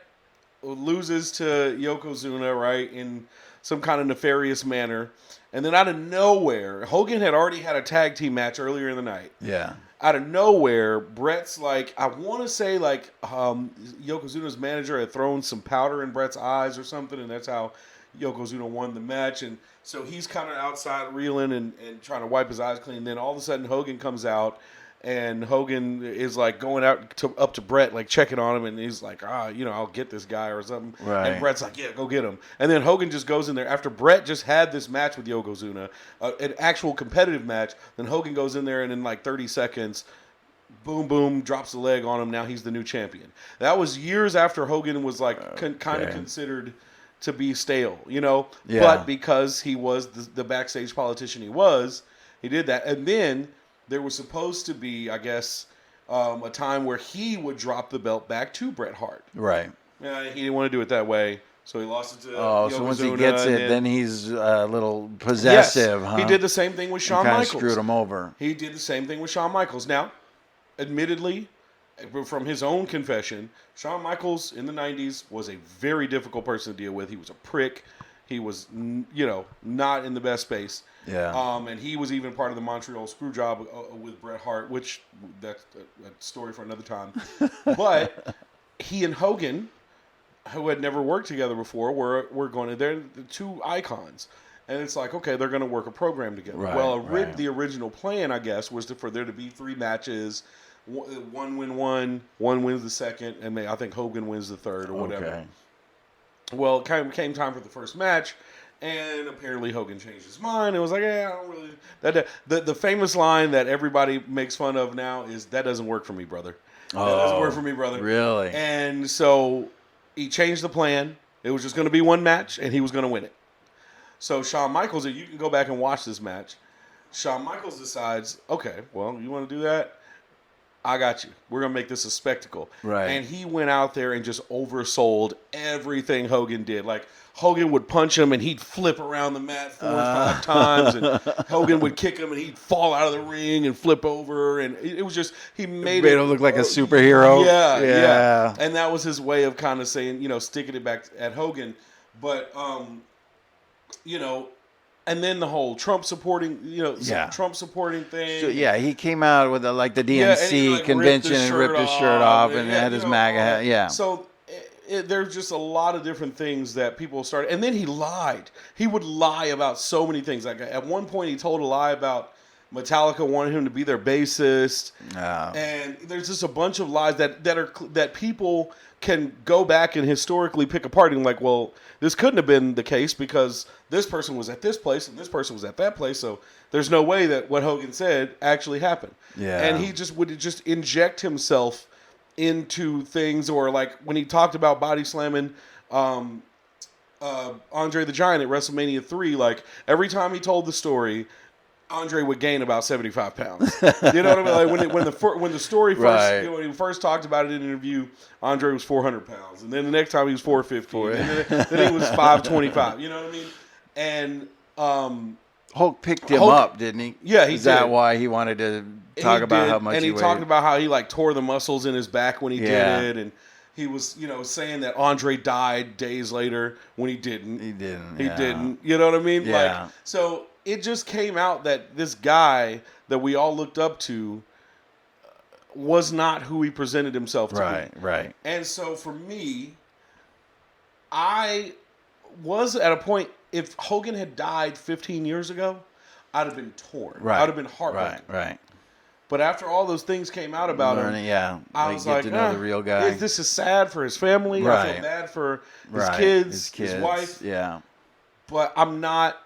loses to Yokozuna, right, in some kind of nefarious manner. And then out of nowhere, Hogan had already had a tag team match earlier in the night. Yeah. Out of nowhere, Bret's like, I want to say like Yokozuna's manager had thrown some powder in Bret's eyes or something, and that's how Yokozuna won the match. And so he's kind of outside reeling and trying to wipe his eyes clean. Then all of a sudden Hogan comes out, and Hogan is like going out up to Bret, like checking on him, and he's like, I'll get this guy or something. Right. And Bret's like, yeah, go get him. And then Hogan just goes in there after Bret just had this match with Yokozuna, an actual competitive match. Then Hogan goes in there and in like 30 seconds, boom, boom, drops the leg on him. Now he's the new champion. That was years after Hogan was like kind of considered to be stale, you know? Yeah. But because he was the backstage politician he did that. And then there was supposed to be, I guess, a time where he would drop the belt back to Bret Hart. Right. Yeah, he didn't want to do it that way, so he lost it to Yokozuna. So once he gets it, then he's a little possessive, yes, huh? He did the same thing with Shawn Michaels. Screwed him over. He did the same thing with Shawn Michaels. Now, admittedly, from his own confession, Shawn Michaels in the 90s was a very difficult person to deal with. He was a prick. He was, not in the best space. Yeah. And he was even part of the Montreal Screwjob with Bret Hart, which that's a story for another time. But he and Hogan, who had never worked together before, were going to, they're the two icons. And it's like, okay, they're going to work a program together. Right, well, the original plan, I guess, was for there to be 3 matches. One win one wins the second, and I think Hogan wins the third or whatever. Okay. Well, it came time for the first match, and apparently Hogan changed his mind. It was like, I don't really. The famous line that everybody makes fun of now is, "That doesn't work for me, brother." That doesn't work for me, brother. Really? And so he changed the plan. It was just going to be one match, and he was going to win it. So Shawn Michaels, you can go back and watch this match. Shawn Michaels decides, okay, well, you want to do that? I got you. We're going to make this a spectacle. Right. And he went out there and just oversold everything Hogan did. Like, Hogan would punch him and he'd flip around the mat 4 or 5 times. And Hogan would kick him and he'd fall out of the ring and flip over. And it was just, he made it look like a superhero. Yeah. And that was his way of kind of saying, sticking it back at Hogan. But, and then the whole Trump supporting, Trump supporting thing. So, he came out with the DNC convention and ripped his shirt off and had his MAGA hat. Yeah. So there's just a lot of different things that people started. And then he lied. He would lie about so many things. Like at one point he told a lie about Metallica wanted him to be their bassist. And there's just a bunch of lies that people can go back and historically pick apart and like, well, this couldn't have been the case because this person was at this place and this person was at that place. So there's no way that what Hogan said actually happened. Yeah. And he would just inject himself into things, or like when he talked about body slamming Andre the Giant at WrestleMania 3, like every time he told the story, Andre would gain about 75 pounds. You know what I mean? Like when the story first, Right. when he first talked about it in an interview, Andre was 400 pounds, and then the next time he was 450, and then he was 525. You know what I mean? And Hulk picked him up, didn't he? Yeah, he did. Is that why he wanted to talk about how much he weighed? And he talked about how he like tore the muscles in his back when he did it, and he was, saying that Andre died days later when he didn't. He didn't. He didn't. You know what I mean? Yeah. Like, so it just came out that this guy that we all looked up to was not who he presented himself to be. Right. And so for me, I was at a point, if Hogan had died 15 years ago, I'd have been torn. Right. I'd have been heartbroken. Right. But after all those things came out about him, I was like, to know the real guy. This is sad for his family. Right. I feel bad for his kids, his wife. Yeah. But I'm not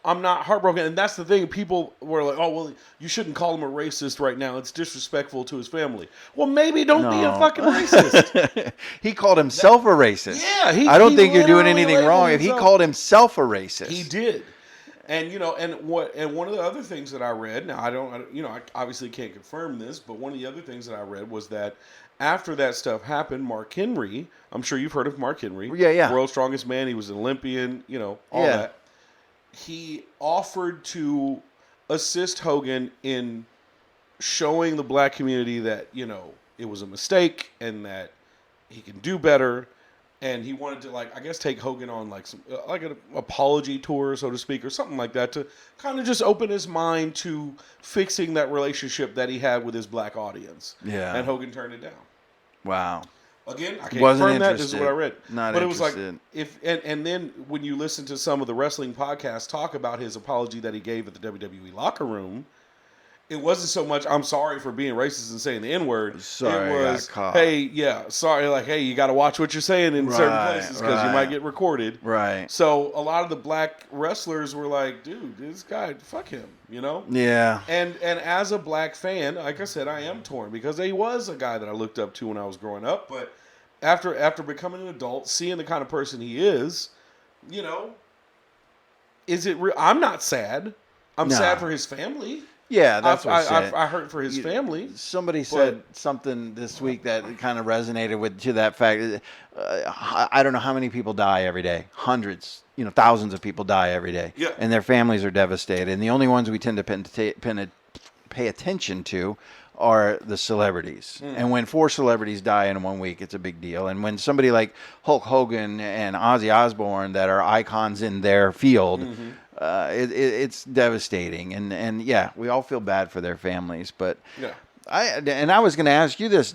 heartbroken. And that's the thing. People were like, oh, well, you shouldn't call him a racist right now. It's disrespectful to his family. Well, maybe don't be a fucking racist. He called himself a racist. Yeah. I don't think you're doing anything wrong if he called himself a racist. He did. And one of the other things that I read, now I obviously can't confirm this, but one of the other things that I read was that after that stuff happened, Mark Henry, I'm sure you've heard of Mark Henry. Yeah. World's Strongest Man, he was an Olympian, all that. He offered to assist Hogan in showing the black community that, it was a mistake and that he can do better. And he wanted to, take Hogan on, an apology tour, so to speak, or something like that, to kind of just open his mind to fixing that relationship that he had with his black audience. Yeah. And Hogan turned it down. Wow. Again, I can't Wasn't confirm that. interested. This is what I read. Not but interested. It was like, and then when you listen to some of the wrestling podcasts talk about his apology that he gave at the WWE locker room, it wasn't so much, I'm sorry for being racist and saying the N-word. Sorry, it was, I got caught. hey, sorry, hey, you got to watch what you're saying in certain places because you might get recorded. Right. So a lot of the black wrestlers were like, dude, this guy, fuck him, Yeah. And as a black fan, like I said, I am torn because he was a guy that I looked up to when I was growing up. But after becoming an adult, seeing the kind of person he is, is it real? I'm not sad. I'm sad for his family. Yeah, that's what I hurt for his family. Somebody said something this week that kind of resonated to that fact. I don't know how many people die every day. Hundreds, thousands of people die every day. Yeah. And their families are devastated. And the only ones we tend to pay attention to are the celebrities. And when 4 celebrities die in 1 week, it's a big deal. And when somebody like Hulk Hogan and Ozzy Osbourne that are icons in their field, it's devastating. And yeah, we all feel bad for their families. But I was going to ask you this.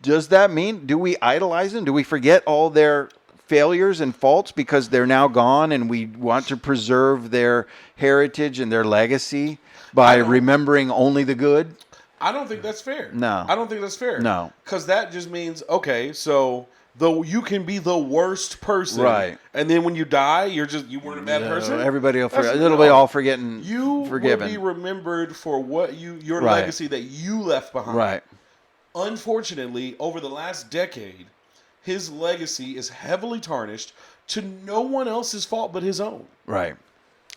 Does that mean, do we idolize them? Do we forget all their failures and faults because they're now gone and we want to preserve their heritage and their legacy by remembering only the good? I don't think that's fair. No. I don't think that's fair. No. Because that just means, okay, so though you can be the worst person, right? And then when you die, you weren't a bad person. Everybody will forget. It'll be all forgetting. You forgiven. will be remembered for what your legacy that you left behind. Right. Unfortunately, over the last decade, his legacy is heavily tarnished to no one else's fault but his own. Right.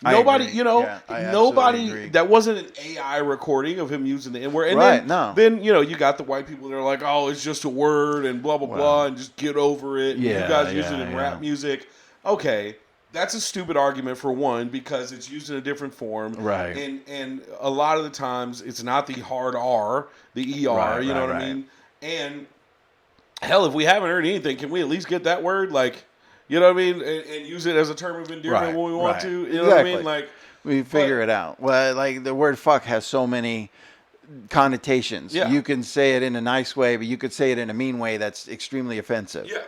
Nobody, I nobody agree. that wasn't an AI recording of him using the N-word. And Right, then you got the white people that are like, oh, it's just a word and blah, blah, blah, and just get over it. Yeah, you guys use it in rap music. Okay, that's a stupid argument for one because it's used in a different form. Right. And a lot of the times it's not the hard R, the ER, Right, you know what I mean? And hell, if we haven't heard anything, can we at least get that word? Like, you know what I mean? And use it as a term of endearment when we want to. You know what I mean? Like, we figure it out. Well, like the word fuck has so many connotations. Yeah. You can say it in a nice way, but you could say it in a mean way that's extremely offensive. yeah.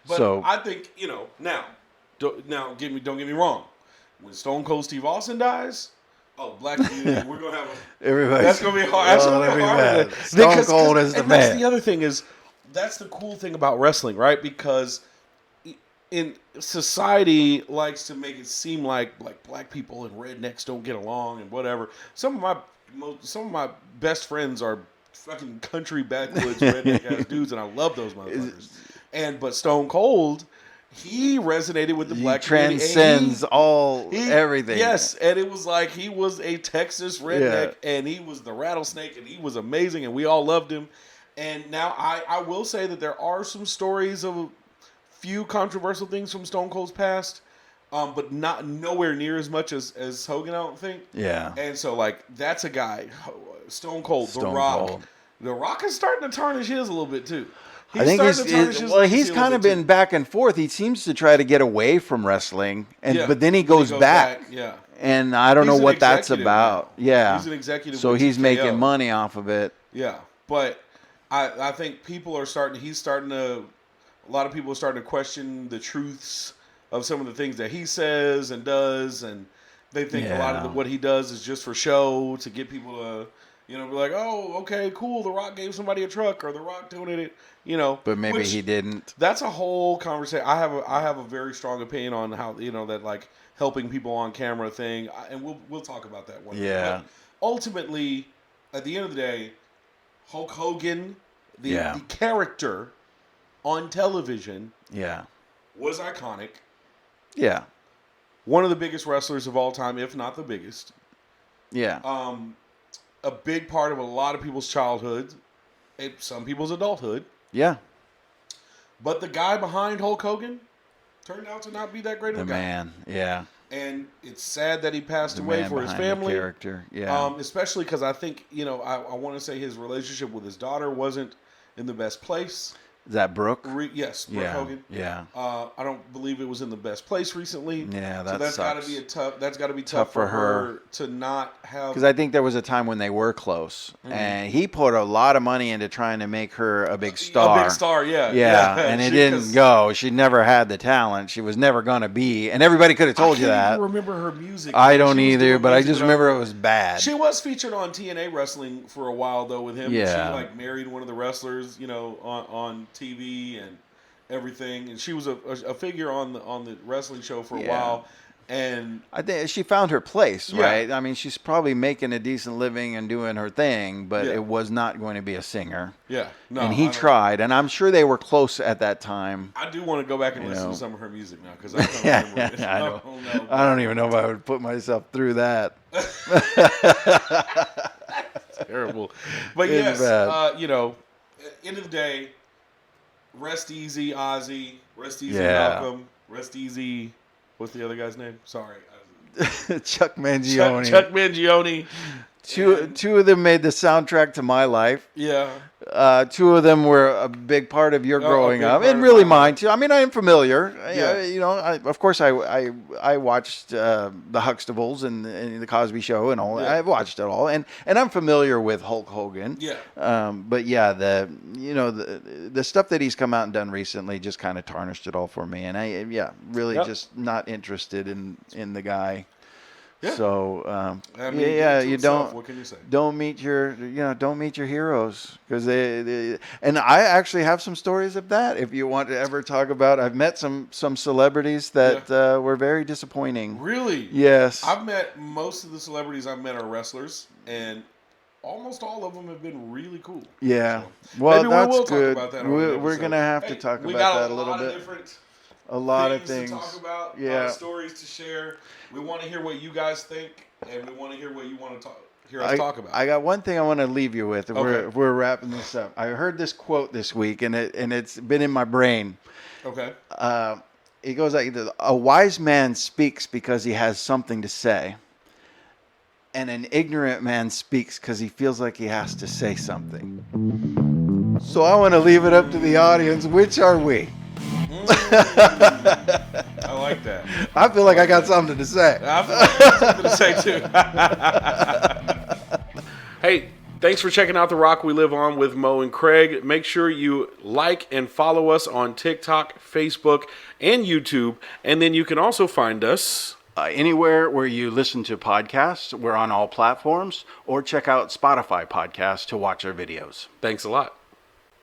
But I think, now, don't get me wrong. When Stone Cold Steve Austin dies, black community, we're going to have that's going to be hard. That's going to be hard. Stone Cold is the man. That's the other thing is, that's the cool thing about wrestling, right? Because in society likes to make it seem like black people and rednecks don't get along and whatever. Some of my best friends are fucking country backwoods redneck ass dudes, and I love those motherfuckers. But Stone Cold, he resonated with the black community. Transcends everything. Yes, and it was like he was a Texas redneck, and he was the rattlesnake, and he was amazing, and we all loved him. And now I will say that there are some stories of a few controversial things from Stone Cold's past, but nowhere near as much as Hogan, I don't think. Yeah. And so, like, that's a guy, Stone Cold, The Rock. Cold. The Rock is starting to tarnish his a little bit, too. I think he's kind of been back and forth. He seems to try to get away from wrestling, but then he goes back. Yeah. And I don't know what that's about. Now. Yeah. He's an executive. So he's making money off of it. Yeah. But I think people are a lot of people are starting to question the truths of some of the things that he says and does, and they think a lot of what he does is just for show to get people to, be like, oh, okay, cool, The Rock gave somebody a truck, or The Rock donated, But maybe he didn't. That's a whole conversation. I have a very strong opinion on how, that, like, helping people on camera thing, and we'll talk about that one day. Yeah. But ultimately, at the end of the day, Hulk Hogan, the character on television, was iconic. Yeah. One of the biggest wrestlers of all time, if not the biggest. Yeah. A big part of a lot of people's childhood, some people's adulthood. Yeah. But the guy behind Hulk Hogan turned out to not be that great of a guy. The man, yeah. And it's sad that he passed away for his family. The character, yeah. Especially because I think, I want to say his relationship with his daughter wasn't in the best place. Is that Brooke? Yes, Brooke Hogan. Yeah. I don't believe it was in the best place recently. Yeah, that's got to be tough for her to not have. Because I think there was a time when they were close, and he put a lot of money into trying to make her a big star. A big star, yeah. Yeah, and it didn't go. She never had the talent. She was never going to be, and everybody could have told you that. I can't even remember her music. I don't either, but I just remember it was bad. She was featured on TNA Wrestling for a while though with him. Yeah. She married one of the wrestlers, on TV and everything, and she was a figure on the wrestling show for a while. And I think she found her place, right? I mean, she's probably making a decent living and doing her thing, but it was not going to be a singer. Yeah, no. And he tried, and I'm sure they were close at that time. I do want to go back and listen to some of her music now because I don't remember it. I don't even know if I would put myself through that. Terrible, but yes, end of the day. Rest easy, Ozzy. Rest easy, Malcolm. Rest easy. What's the other guy's name? Sorry. Chuck Mangione. Chuck Mangione. Two of them made the soundtrack to my life. Yeah. Two of them were a big part of your growing up, and really mine too. I mean, I am familiar. Yeah. Of course, I watched the Huxtables and the Cosby Show and all. Yeah. I've watched it all, and I'm familiar with Hulk Hogan. Yeah. But yeah, the stuff that he's come out and done recently just kind of tarnished it all for me, and I really just not interested in the guy. Yeah. So you don't. What can you say? Don't meet your heroes, because they and I actually have some stories of that. If you want to ever talk about, I've met some celebrities that were very disappointing. Really? Yes. I've met most of the celebrities I've met are wrestlers, and almost all of them have been really cool. Yeah. So well, maybe that's we will good. Talk about that We're gonna have to talk about that a little bit. A lot of things to talk about, a lot of stories to share. We want to hear what you guys think, and we want to hear what you want to hear us talk about. I got one thing I want to leave you with. Okay. We're wrapping this up. I heard this quote this week, and it's been in my brain. Okay. It goes like this: a wise man speaks because he has something to say, and an ignorant man speaks because he feels like he has to say something. So I want to leave it up to the audience. Which are we? I like that. I feel like I got something to say. I feel like I got something to say too. Hey, thanks for checking out The Rock We Live On with Mo and Craig. Make sure you like and follow us on TikTok, Facebook, and YouTube. And then you can also find us anywhere where you listen to podcasts. We're on all platforms, or check out Spotify podcasts to watch our videos. Thanks a lot.